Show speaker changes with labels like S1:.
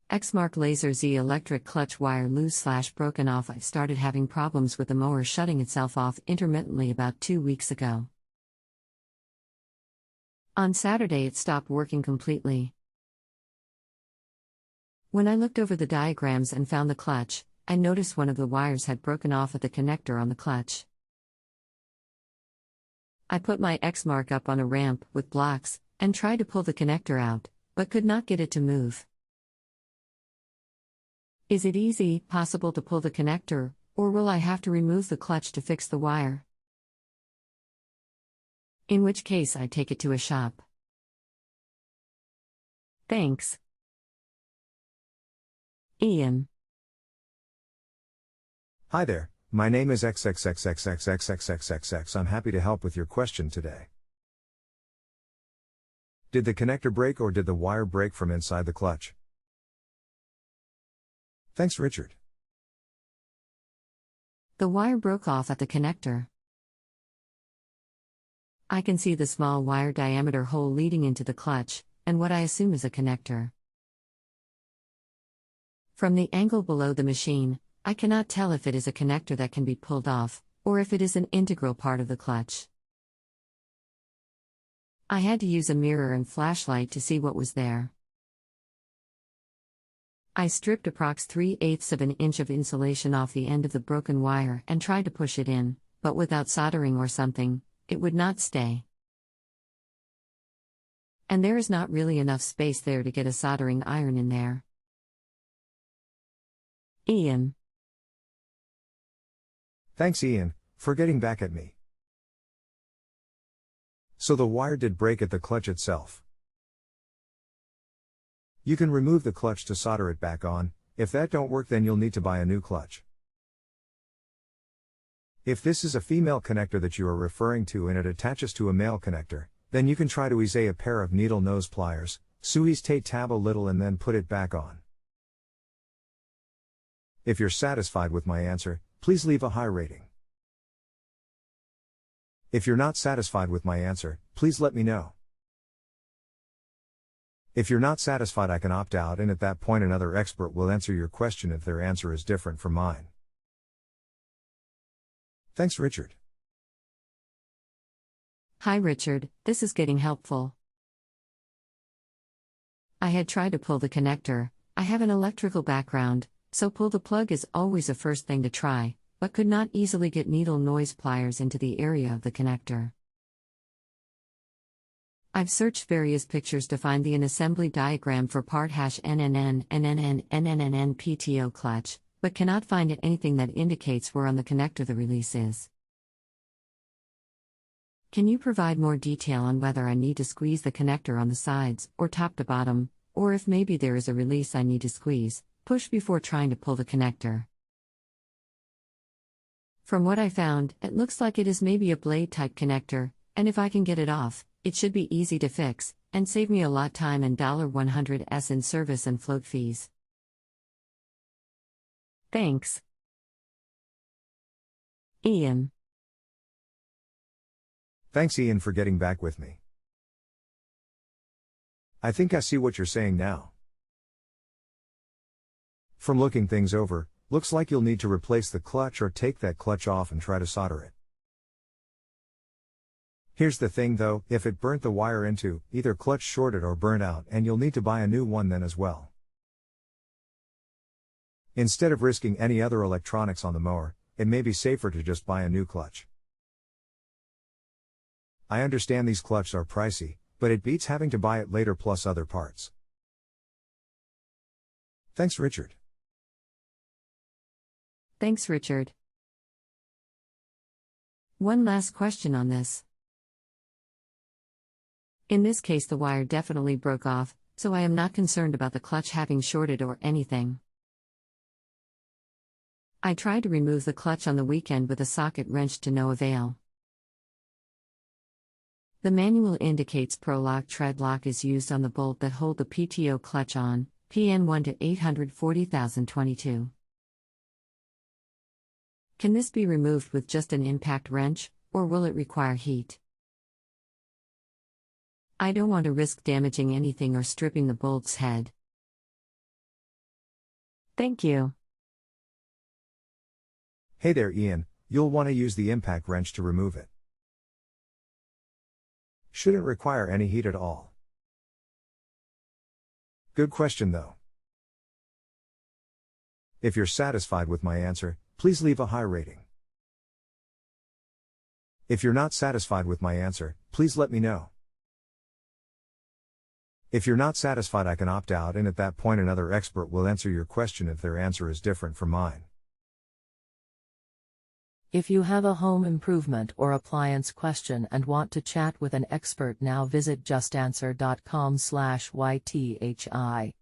S1: Exmark Laser Z electric clutch wire loose/broken off. I started having problems with the mower shutting itself off intermittently about 2 weeks ago. On Saturday it stopped working completely. When I looked over the diagrams and found the clutch, I noticed one of the wires had broken off at the connector on the clutch. I put my Exmark up on a ramp with blocks and tried to pull the connector out, but could not get it to move. Is it possible to pull the connector, or will I have to remove the clutch to fix the wire? In which case I take it to a shop. Thanks. Ian.
S2: Hi there, my name is XXXXX I'm happy to help with your question today. Did the connector break or did the wire break from inside the clutch? Thanks, Richard.
S1: The wire broke off at the connector. I can see the small wire diameter hole leading into the clutch, and what I assume is a connector. From the angle below the machine, I cannot tell if it is a connector that can be pulled off, or if it is an integral part of the clutch. I had to use a mirror and flashlight to see what was there. I stripped approx 3/8 of an inch of insulation off the end of the broken wire and tried to push it in, but without soldering or something, it would not stay. And there is not really enough space there to get a soldering iron in there. Ian.
S2: Thanks, Ian, for getting back at me. So the wire did break at the clutch itself. You can remove the clutch to solder it back on. If that don't work, then you'll need to buy a new clutch. If this is a female connector that you are referring to and it attaches to a male connector, then you can try to use a pair of needle nose pliers, squeeze tab a little and then put it back on. If you're satisfied with my answer, please leave a high rating. If you're not satisfied with my answer, please let me know. If you're not satisfied, I can opt out, and at that point another expert will answer your question if their answer is different from mine. Thanks, Richard.
S1: Hi Richard, this is getting helpful. I had tried to pull the connector. I have an electrical background, so pull the plug is always a first thing to try, but could not easily get needle nose pliers into the area of the connector. I've searched various pictures to find the assembly diagram for part #NNN PTO clutch, but cannot find anything that indicates where on the connector the release is. Can you provide more detail on whether I need to squeeze the connector on the sides or top to bottom, or if maybe there is a release I need to squeeze, push before trying to pull the connector? From what I found, it looks like it is maybe a blade type connector, and if I can get it off, it should be easy to fix, and save me a lot time and $100s in service and float fees. Thanks. Ian.
S2: Thanks, Ian, for getting back with me. I think I see what you're saying now. From looking things over, looks like you'll need to replace the clutch or take that clutch off and try to solder it. Here's the thing though, if it burnt the wire into, either clutch shorted or burnt out, and you'll need to buy a new one then as well. Instead of risking any other electronics on the mower, it may be safer to just buy a new clutch. I understand these clutches are pricey, but it beats having to buy it later plus other parts. Thanks, Richard.
S1: Thanks, Richard. One last question on this. In this case the wire definitely broke off, so I am not concerned about the clutch having shorted or anything. I tried to remove the clutch on the weekend with a socket wrench to no avail. The manual indicates Pro-Lock tread lock is used on the bolt that hold the PTO clutch on, PN1 to 840,022. Can this be removed with just an impact wrench, or will it require heat? I don't want to risk damaging anything or stripping the bolt's head. Thank you.
S2: Hey there, Ian, you'll want to use the impact wrench to remove it. Shouldn't require any heat at all. Good question though. If you're satisfied with my answer, please leave a high rating. If you're not satisfied with my answer, please let me know. If you're not satisfied, I can opt out, and at that point another expert will answer your question if their answer is different from mine.
S3: If you have a home improvement or appliance question and want to chat with an expert now, visit justanswer.com/YTHI.